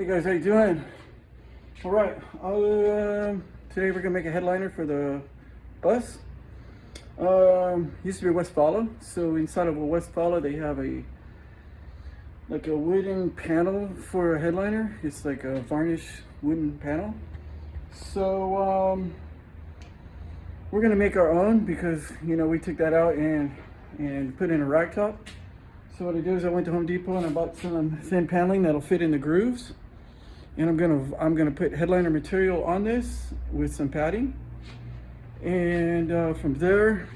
Hey guys, how you doing? All right, today we're gonna make a headliner for the bus. Used to be Westfalia, so inside of a Westfalia they have a wooden panel for a headliner. It's like a varnished wooden panel. So we're gonna make our own because we took that out and put in a rack top. So what I did is I went to Home Depot and I bought some thin paneling that'll fit in the grooves. And I'm gonna put headliner material on this with some padding, and from there,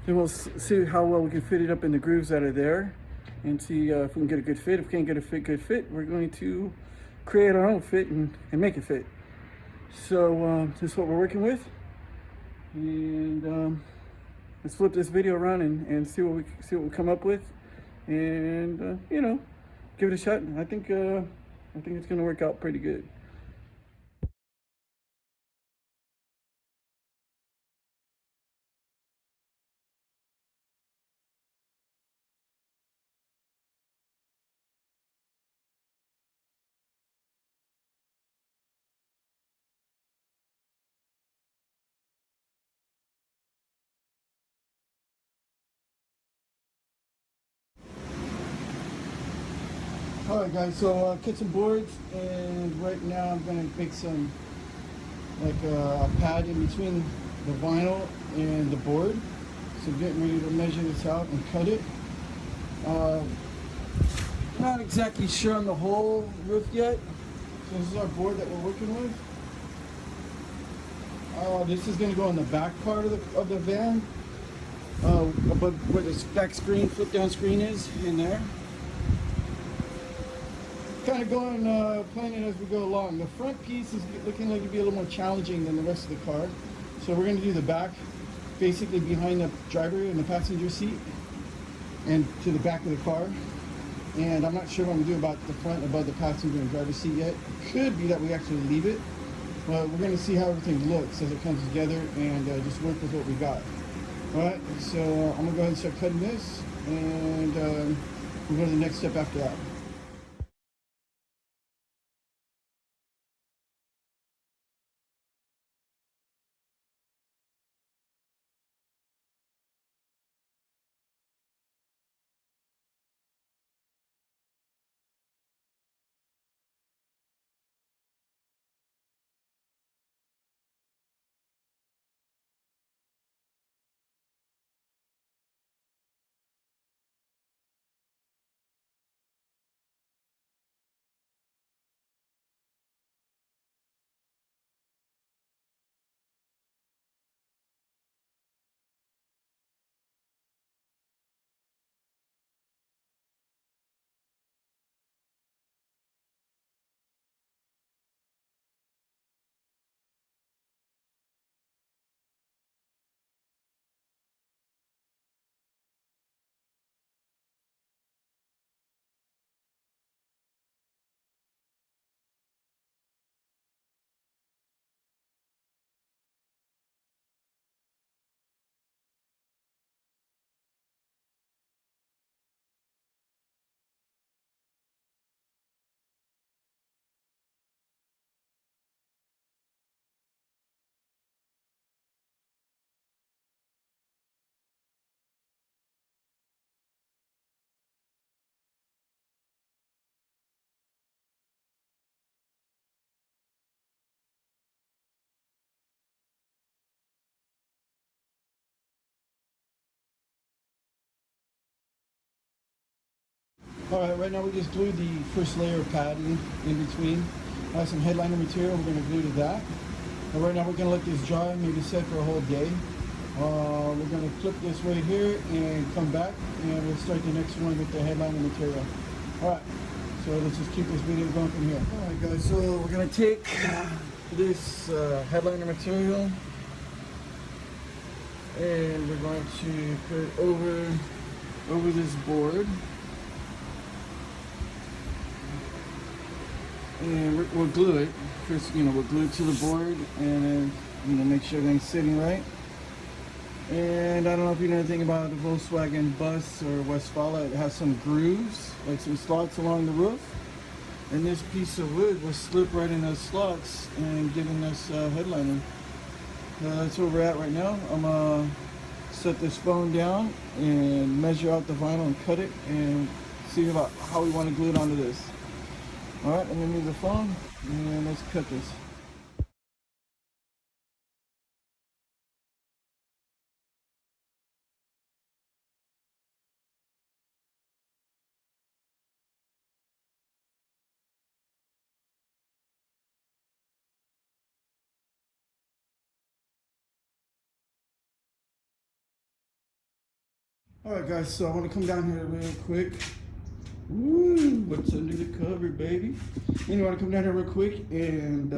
then we'll see how well we can fit it up in the grooves that are there, and see if we can get a good fit. If we can't get a good fit, we're going to create our own fit and make it fit. So this is what we're working with, and let's flip this video around and see what we come up with, and give it a shot. I think it's going to work out pretty good. Alright guys, so cut some boards, and right now I'm going to make some a pad in between the vinyl and the board. So getting ready to measure this out and cut it. Not exactly sure on the whole roof yet. So this is our board that we're working with. This is going to go on the back part of the van, above where the back screen, flip down screen is, in there. Kind of going, planning as we go along. The front piece is looking like to be a little more challenging than the rest of the car. So we're going to do the back, basically behind the driver and the passenger seat, and to the back of the car. And I'm not sure what I'm going to do about the front, above the passenger and driver seat yet. Could be that we actually leave it, but we're going to see how everything looks as it comes together, and just work with what we got. Alright, so I'm going to go ahead and start cutting this, and we'll go to the next step after that. Alright, right now we just glued the first layer of padding in between. I have some headliner material we're going to glue to that. And right now we're going to let this dry, maybe set for a whole day. We're going to clip this right here and come back, and we'll start the next one with the headliner material. Alright, so let's just keep this video going from here. Alright guys, so we're going to take this headliner material, and we're going to put it over this board. And we'll glue it. First, we'll glue it to the board, and then, make sure everything's sitting right. And I don't know if you know anything about the Volkswagen bus or Westfalia. It has some grooves, like some slots along the roof. And this piece of wood will slip right in those slots and giving us headliner. That's where we're at right now. I'm gonna set this phone down and measure out the vinyl and cut it and see about how we want to glue it onto this. All right, I'm gonna move the phone and let's cut this. All right, guys, so I want to come down here real quick. Woo, what's under the cover, baby? You want to come down here real quick and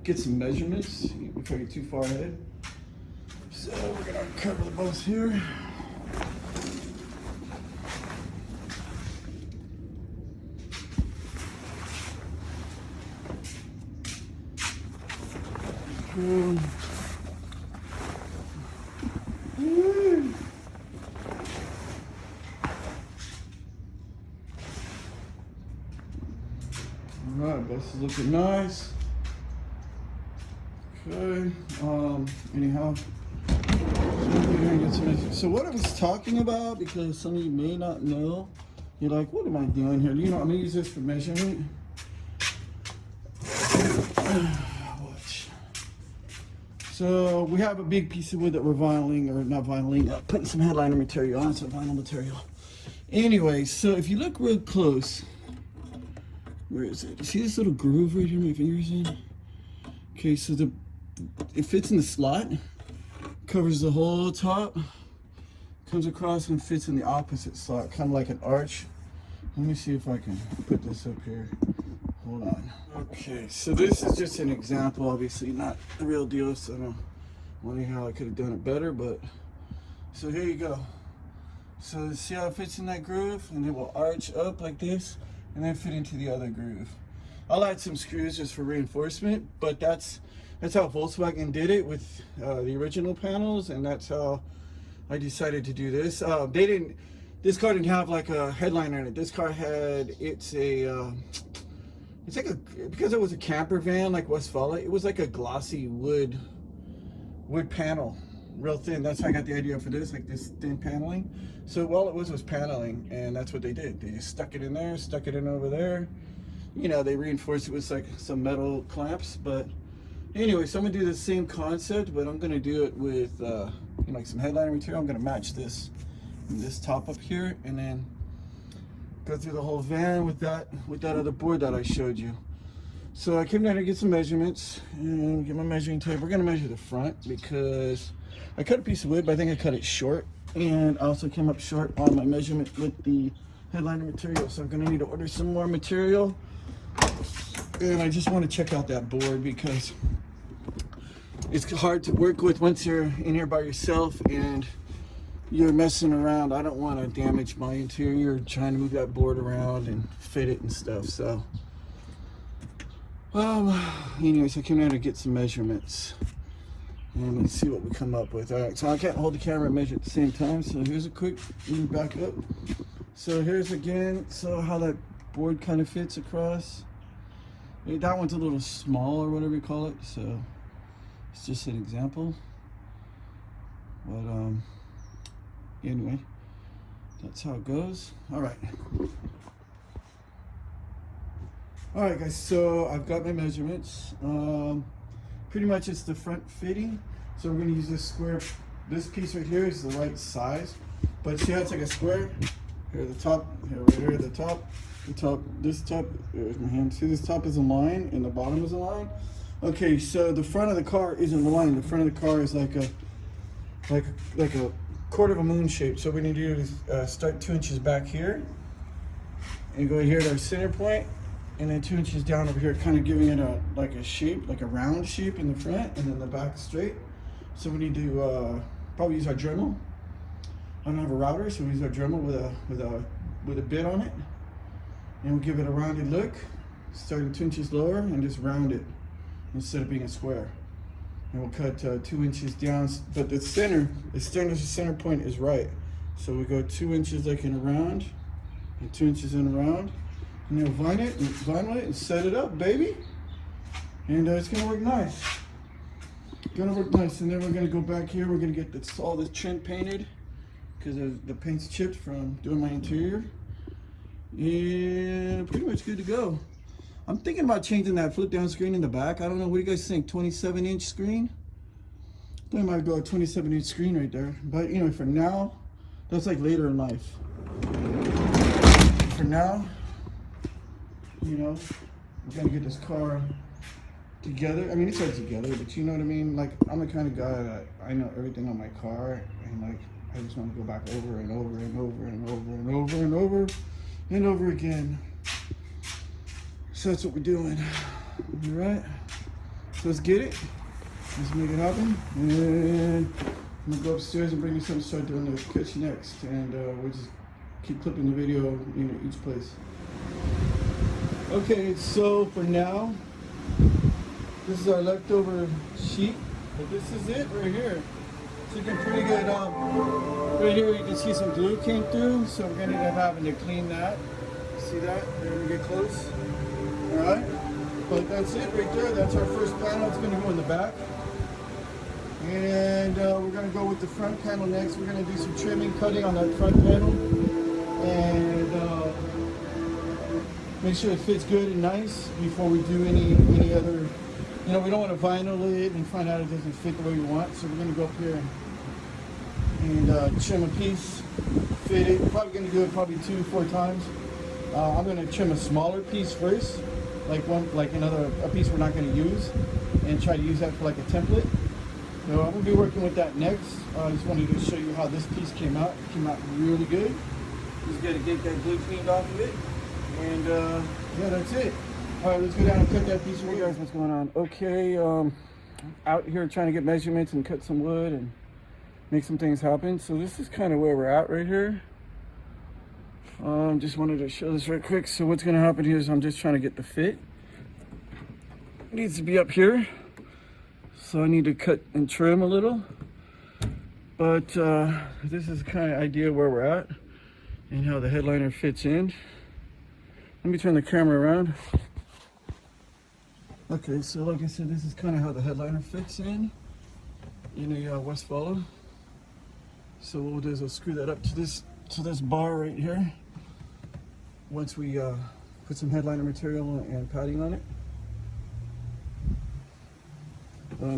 get some measurements before I get too far ahead. So we're gonna cover the bolts here. Woo. Alright, this is looking nice. Okay, anyhow. So what I was talking about, because some of you may not know, you're like, what am I doing here? You know, I'm gonna use this for measurement. Watch. So we have a big piece of wood that we're vinyling, or not vinyling, putting some headliner material on, some vinyl material. Anyway, so if you look real close, where is it? You see this little groove right here my finger's in? Okay, so it fits in the slot, covers the whole top, comes across and fits in the opposite slot, kind of like an arch. Let me see if I can put this up here. Hold on. Okay, so this is just an example, obviously not the real deal, so I'm wondering how I could have done it better, but so here you go. So see how it fits in that groove, and it will arch up like this and then fit into the other groove. I'll add some screws just for reinforcement, but that's how Volkswagen did it with the original panels, and that's how I decided to do this. This car didn't have like a headliner in it. This car had, it's like a, because it was a camper van like Westfalia, it was like a glossy wood panel, real thin. That's how I got the idea for this, like this thin paneling. So all it was paneling, and that's what they did. They just stuck it in there, stuck it in over there. You know, they reinforced it with like some metal clamps. But anyway, so I'm gonna do the same concept, but I'm gonna do it with you know, like some headliner material. I'm gonna match this top up here, and then go through the whole van with that other board that I showed you. So I came down to get some measurements and get my measuring tape. We're gonna measure the front because I cut a piece of wood, but I think I cut it short, and I also came up short on my measurement with the headliner material. So I'm gonna need to order some more material, and I just want to check out that board because it's hard to work with once you're in here by yourself and you're messing around. I don't want to damage my interior trying to move that board around and fit it and stuff. So anyways, I came down to get some measurements and let's see what we come up with. All right, so I can't hold the camera and measure at the same time, so here's a quick back up. So here's again, so how that board kind of fits across. That one's a little small, or whatever you call it, so it's just an example. But anyway, that's how it goes. All right, guys, so I've got my measurements. Pretty much it's the front fitting, so we're going to use this square. This piece right here is the right size, but see how it's like a square? Here, the top, here, right here, the top, this top, there's my hand. See, this top is a line and the bottom is a line. Okay, so the front of the car isn't a line. The front of the car is like a quarter of a moon shape. So what we need to do is start 2 inches back here and go here to our center point, and then 2 inches down over here, kind of giving it like a shape, like a round shape in the front, and then the back straight. So we need to probably use our Dremel. I don't have a router, so we use our Dremel with a bit on it, and we'll give it a rounded look, starting 2 inches lower, and just round it instead of being a square. And we'll cut 2 inches down, but the center point is right. So we go 2 inches like in a round, and 2 inches in a round, you know, vinyl it and set it up, baby. And it's gonna work nice. Gonna work nice. And then we're gonna go back here. We're gonna get all this trim painted because the paint's chipped from doing my interior. And pretty much good to go. I'm thinking about changing that flip down screen in the back. I don't know, what do you guys think? 27-inch screen? I think I might go a 27-inch screen right there. But you know, for now, that's like later in life. For now, you know, we're gonna get this car together. I mean, it's all together, but you know what I mean? Like, I'm the kind of guy that I know everything on my car, and like, I just want to go back over and over and over and over and over and over and over again. So that's what we're doing. All right, so let's get it. Let's make it happen. And I'm gonna go upstairs and bring you something to start doing the catch next, and we'll just keep clipping the video, you know, each place. Okay, so for now, this is our leftover sheet, but this is it right here. It's looking pretty good. Right here you can see some glue came through, so we're gonna end up having to clean that. See that? We're gonna get close. All right, but that's it right there. That's our first panel. It's gonna go in the back. And we're gonna go with the front panel next. We're gonna do some trimming, cutting on that front panel. And make sure it fits good and nice before we do any other, you know, we don't want to vinyl it and find out it doesn't fit the way we want. So we're going to go up here and trim a piece, fit it. We're probably going to do it probably 2-4 times. I'm going to trim a smaller piece first, like a piece we're not going to use, and try to use that for like a template. So I'm going to be working with that next. I just wanted to show you how this piece came out. It came out really good. Just got to get that glue cleaned off of it. And yeah, that's it. All right, let's go down and cut that piece of wood. Hey guys, what's going on? Okay, out here trying to get measurements and cut some wood and make some things happen. So this is kind of where we're at right here. Just wanted to show this right quick. So what's going to happen here is I'm just trying to get the fit. It needs to be up here. So I need to cut and trim a little. But this is the kind of idea where we're at and how the headliner fits in. Let me turn the camera around. Okay, so like I said, this is kind of how the headliner fits in a Westfalia. So what we'll do is we'll screw that up to this bar right here. Once we put some headliner material and padding on it.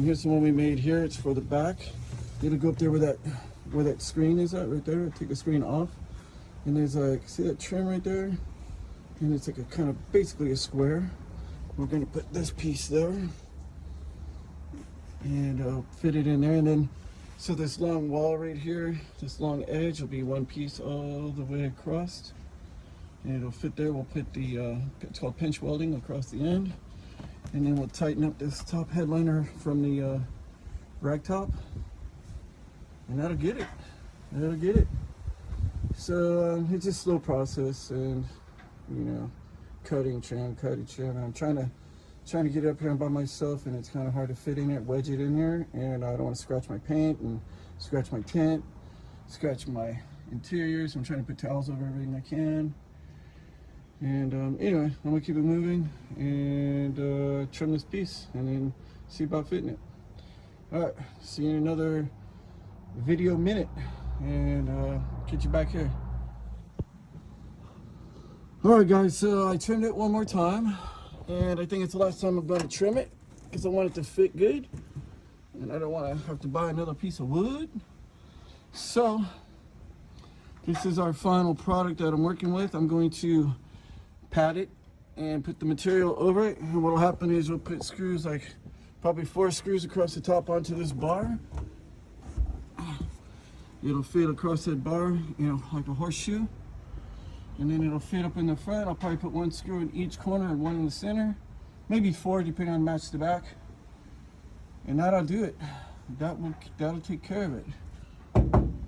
Here's the one we made here. It's for the back. It'll go up there where that screen is at right there. Take the screen off, and there's like, see that trim right there? And it's like a kind of basically a square. We're going to put this piece there and fit it in there, and then so this long wall right here, this long edge will be one piece all the way across, and it'll fit there. We'll put the it's called pinch welding across the end, and then we'll tighten up this top headliner from the rag top, and that'll get it. So it's a slow process, and you know, cutting, trim. And I'm trying to get it up here by myself, and it's kind of hard to fit in it, wedge it in here, and I don't want to scratch my paint and scratch my tent, scratch my interiors. I'm trying to put towels over everything I can. And anyway, I'm gonna keep it moving and trim this piece, and then see about fitting it. All right, see you in another video minute, and get you back here. All right, guys, so I trimmed it one more time, and I think it's the last time I'm going to trim it because I want it to fit good, and I don't want to have to buy another piece of wood. So this is our final product that I'm working with. I'm going to pad it and put the material over it, and what will happen is we'll put screws, like probably 4 screws across the top onto this bar. It'll fit across that bar, you know, like a horseshoe. And then it'll fit up in the front. I'll probably put 1 screw in each corner and 1 in the center, maybe 4 depending on match the back, and that'll do it. That'll take care of it.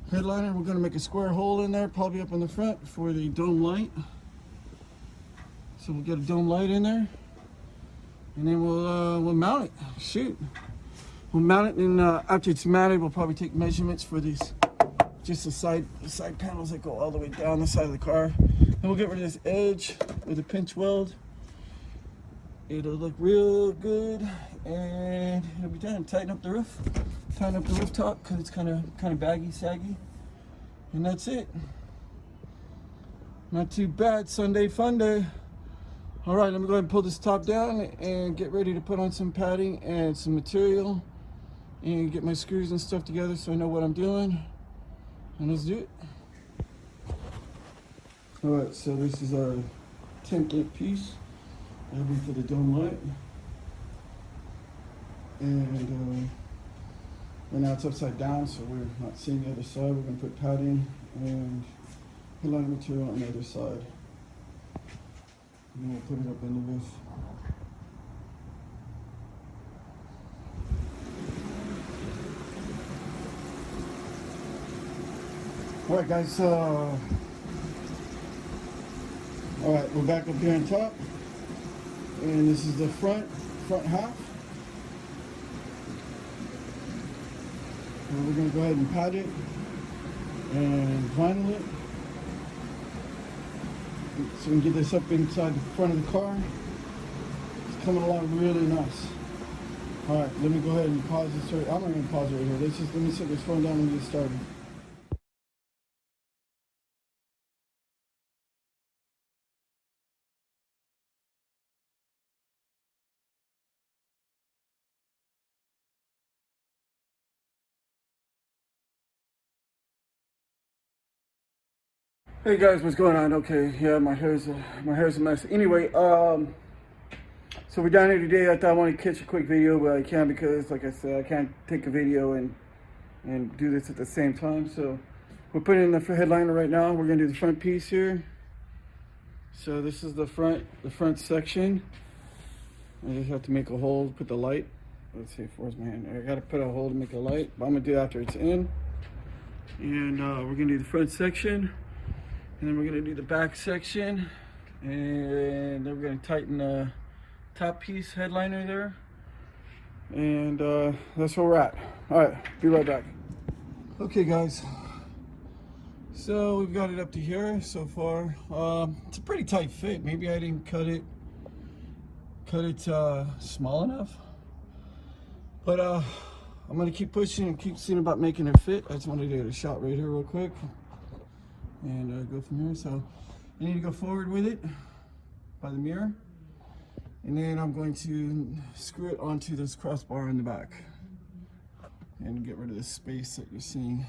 Headliner, we're going to make a square hole in there, probably up in the front for the dome light. So we'll get a dome light in there, and then we'll mount it. Shoot, we'll mount it, and after it's mounted, we'll probably take measurements for just the side panels that go all the way down the side of the car. Then we'll get rid of this edge with a pinch weld. It'll look real good, and it'll be done. Tighten up the roof, tighten up the rooftop because it's kind of baggy, saggy, and that's it. Not too bad. Sunday fun day. All right, let me go ahead and pull this top down and get ready to put on some padding and some material and get my screws and stuff together so I know what I'm doing. And let's do it. All right, so this is our template piece. That'll be for the dome light. And now it's upside down, so we're not seeing the other side. We're gonna put padding and headliner material on the other side. And then we'll put it up in the roof. All right, guys, all right, we're back up here on top. And this is the front half. And we're gonna go ahead and pad it and vinyl it. So we can get this up inside the front of the car. It's coming along really nice. All right, let me go ahead and pause this. I'm not gonna pause it right here. Let me set this phone down and get started. Hey guys, what's going on? Okay, yeah, my hair's a mess. Anyway, so we're down here today. I thought I wanted to catch a quick video, but I can't because, like I said, I can't take a video and do this at the same time. So we're putting in the headliner right now. We're gonna do the front piece here. So this is the front section. I just have to make a hole, put the light. Let's see, where's my hand? I gotta put a hole to make a light, but I'm gonna do it after it's in. And we're gonna do the front section. And then we're gonna do the back section, and then we're gonna tighten the top piece headliner there. And that's where we're at. All right, be right back. Okay guys, so we've got it up to here so far. It's a pretty tight fit. Maybe I didn't cut it small enough, but I'm gonna keep pushing and keep seeing about making it fit. I just wanted to get a shot right here real quick and go from here. So I need to go forward with it by the mirror, and then I'm going to screw it onto this crossbar in the back and get rid of this space that you're seeing.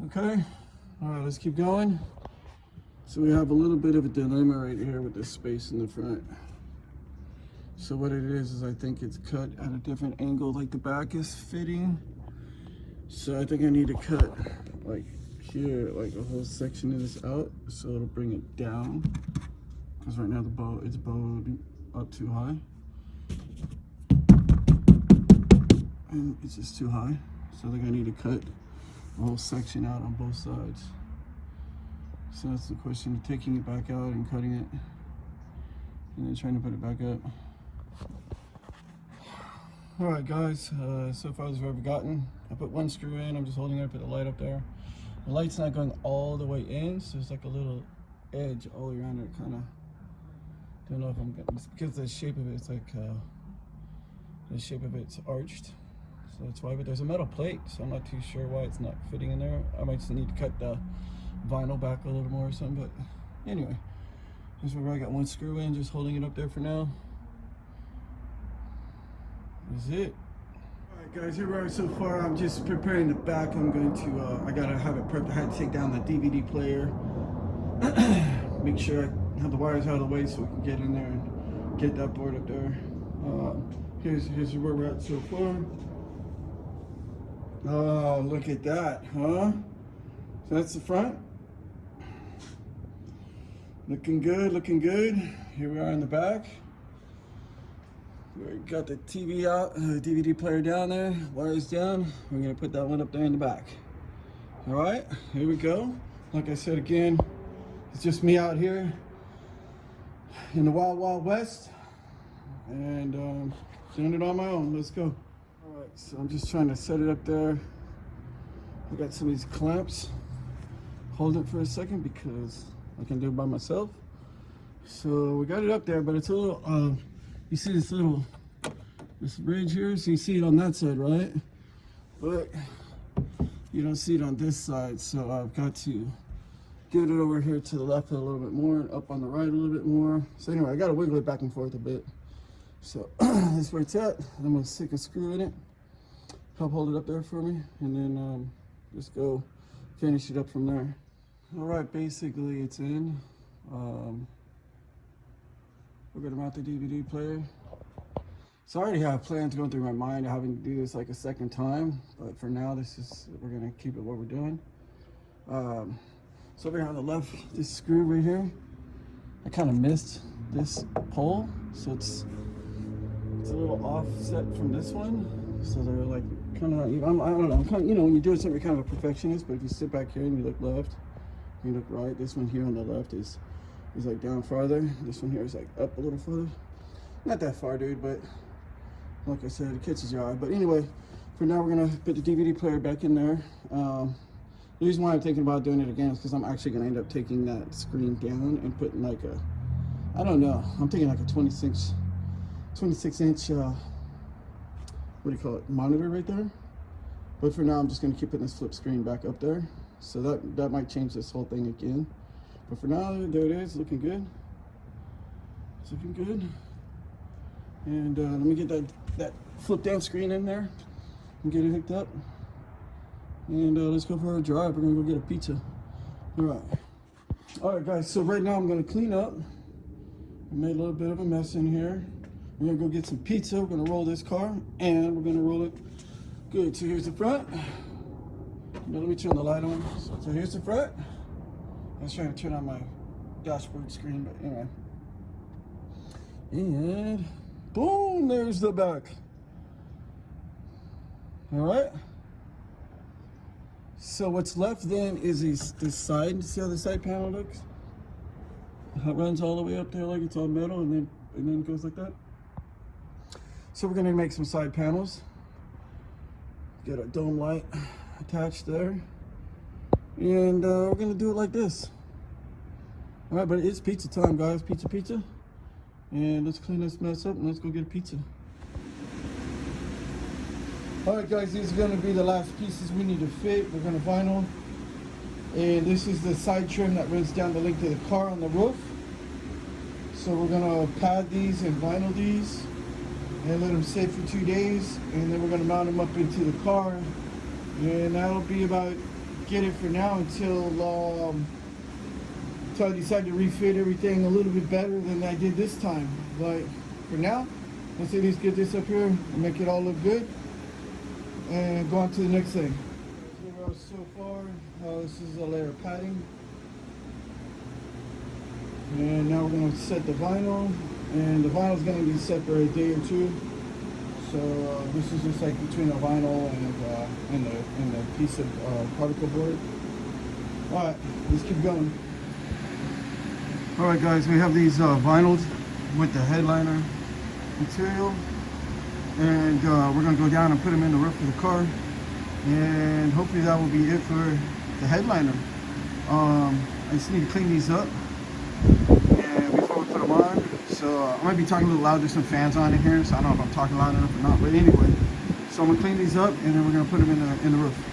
Okay, all right, let's keep going. So we have a little bit of a dilemma right here with this space in the front. So what it is I think it's cut at a different angle, like the back is fitting. So I think I need to cut like here, like a whole section of this out, so it'll bring it down. Because right now it's bowed up too high, and it's just too high. So I think I need to cut a whole section out on both sides. So that's the question of taking it back out and cutting it, and then trying to put it back up. All right, guys. So far this is where we've gotten. I put one screw in. I'm just holding it up, put the light up there. The light's not going all the way in, so there's like a little edge all around it. Kind of don't know if I'm getting, it's because the shape of it, it's like the shape of it's arched, so that's why. But there's a metal plate, so I'm not too sure why it's not fitting in there. I might just need to cut the vinyl back a little more or something. But anyway, this is where I got one screw in, just holding it up there for now. That's it. Guys, here we are so far. I'm just preparing the back. I'm going to, I gotta have it prepped. I had to take down the DVD player, make sure I have the wires out of the way so we can get in there and get that board up there. Here's where we're at so far. Oh, look at that, huh? So that's the front. Looking good, looking good. Here we are in the back. We got the TV out, DVD player down there, wires down. We're gonna put that one up there in the back. All right, here we go. Like I said again, it's just me out here in the wild, wild west, and doing it on my own. Let's go. All right, so I'm just trying to set it up there I got some of these clamps. Hold it for a second because I can do it by myself. So we got it up there, but it's a little, you see this ridge here? So you see it on that side, right? But you don't see it on this side. So I've got to get it over here to the left a little bit more and up on the right a little bit more. So anyway, I got to wiggle it back and forth a bit. So that's where it's at. I'm going to stick a screw in it. Help hold it up there for me. And then just go finish it up from there. All right, basically it's in. We're gonna mount the DVD player. So I already have plans going through my mind of having to do this like a second time, but for now, we're gonna keep it what we're doing. So over here on the left, this screw right here, I kind of missed this pole, so it's a little offset from this one. So they're like kind of, I don't know, kind of, you know, when you're doing something, you're kind of a perfectionist, but if you sit back here and you look left, you look right, this one here on the left is like down farther. This one here is like up a little further. Not that far, dude, but like I said, it catches your eye. But anyway, for now, we're gonna put the DVD player back in there. The reason why I'm thinking about doing it again is because I'm actually gonna end up taking that screen down and putting like a, I don't know, I'm thinking like a 26 inch, what do you call it, monitor right there. But for now, I'm just gonna keep putting this flip screen back up there. So that might change this whole thing again. But for now, there it is, looking good. It's looking good. And let me get that flip down screen in there and get it hooked up. And let's go for a drive. We're gonna go get a pizza. All right, guys, so right now I'm gonna clean up. I made a little bit of a mess in here. We're gonna go get some pizza. We're gonna roll this car and we're gonna roll it good. So here's the front. Now let me turn the light on. So here's the front. I was trying to turn on my dashboard screen, but anyway. And boom, there's the back. All right. So what's left then is this side. See how the side panel looks? How it runs all the way up there like it's all metal, and then it goes like that. So we're gonna make some side panels. Get a dome light attached there. And we're gonna do it like this. All right, but it's pizza time, guys. Pizza. And let's clean this mess up and let's go get a pizza. All right, guys, these are gonna be the last pieces we need to fit. We're gonna vinyl. And this is the side trim that runs down the length of the car on the roof. So we're gonna pad these and vinyl these and let them sit for 2 days. And then we're gonna mount them up into the car. And that'll be about get it for now until I decide to refit everything a little bit better than I did this time. But for now, let's at least get this up here and make it all look good and go on to the next thing. So far, this is a layer of padding. And now we're going to set the vinyl, and the vinyl is going to be set for a day or two. So this is just like between the vinyl and the piece of particle board. All right, let's keep going. All right, guys, we have these vinyls with the headliner material, and we're gonna go down and put them in the roof of the car, and hopefully that will be it for the headliner. I just need to clean these up and before we put them on. So I might be talking a little loud. There's some fans on in here, so I don't know if I'm talking loud enough or not. But anyway, so I'm gonna clean these up and then we're gonna put them in the roof.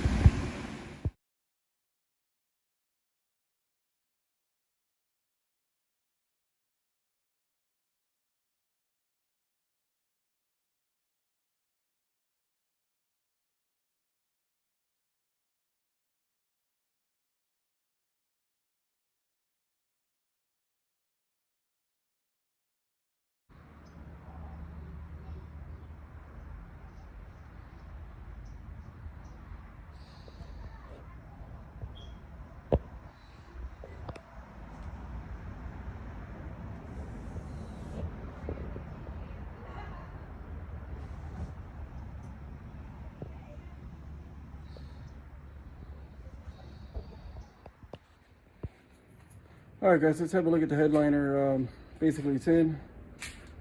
All right, guys, let's have a look at the headliner. Basically, it's in.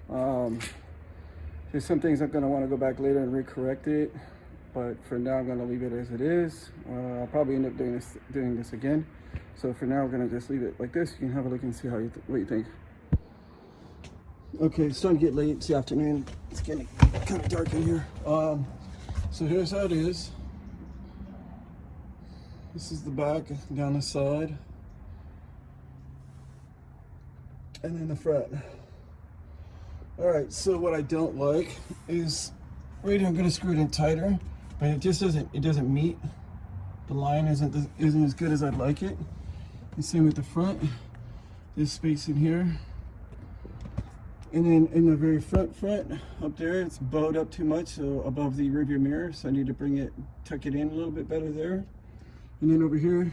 There's some things I'm gonna want to go back later and recorrect it. but for now I'm gonna leave it as it is. I'll probably end up doing this again. So for now we're gonna just leave it like this. You can have a look and see what you think. Okay, it's starting to get late. It's the afternoon. It's getting kind of dark in here. So here's how it is. This is the back down the side, and then the front. All right, so what I don't like is right here I'm gonna screw it in tighter, but it just doesn't meet. The line isn't as good as I'd like it. The same with the front. There's space in here. And then in the very front up there, it's bowed up too much, so above the rearview mirror. So I need to tuck it in a little bit better there. And then over here,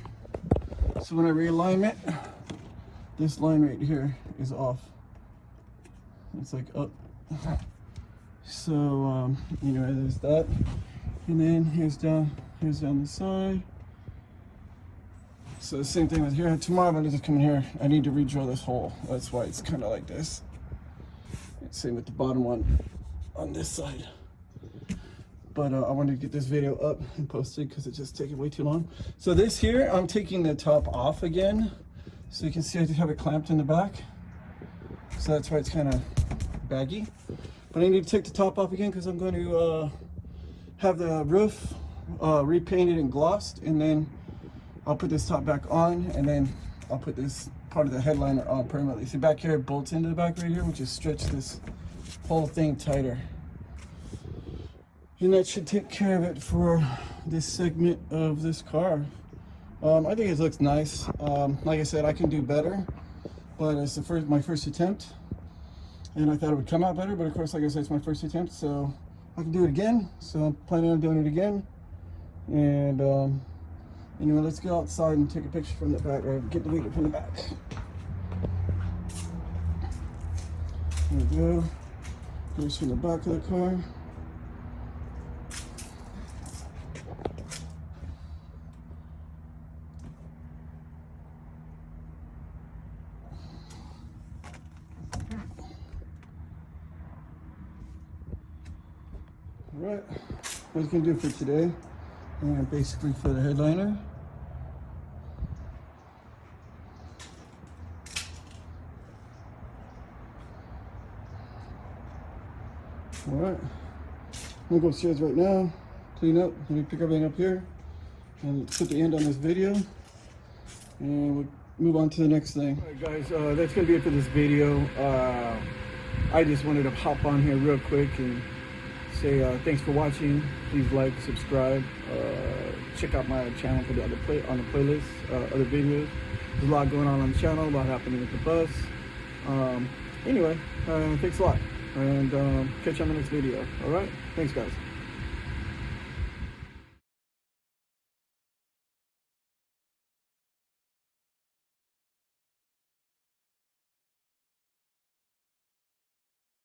so when I realign it, this line right here is off. It's like up. So anyway, there's that. And then here's down the side. So the same thing with here. Tomorrow I'm gonna just come in here. I need to re-drill this hole. That's why it's kind of like this. Same with the bottom one on this side. But I wanted to get this video up and posted because it's just taking way too long. So this here, I'm taking the top off again. So you can see I just have it clamped in the back. So that's why it's kind of baggy. But I need to take the top off again because I'm going to have the roof repainted and glossed. And then I'll put this top back on, and then I'll put this part of the headliner on permanently. See back here, it bolts into the back right here, which just stretch this whole thing tighter. And that should take care of it for this segment of this car. I think it looks nice. Like I said, I can do better, but it's my first attempt, and I thought it would come out better. But of course, like I said, it's my first attempt, so I can do it again. So I'm planning on doing it again. And anyway, let's go outside and take a picture from the back, or get the video from the back. There we go. Here's from the back of the car. All right, that's gonna do it for today, and basically for the headliner. All right, I'm gonna go upstairs right now, clean up, let me pick everything up here, and put the end on this video, and we'll move on to the next thing. All right, guys, that's gonna be it for this video. I just wanted to hop on here real quick and say thanks for watching. Please like, subscribe, check out my channel for the other playlist, other videos. There's a lot going on the channel, a lot happening with the bus. Anyway, thanks a lot, and catch you on the next video. All right, thanks guys.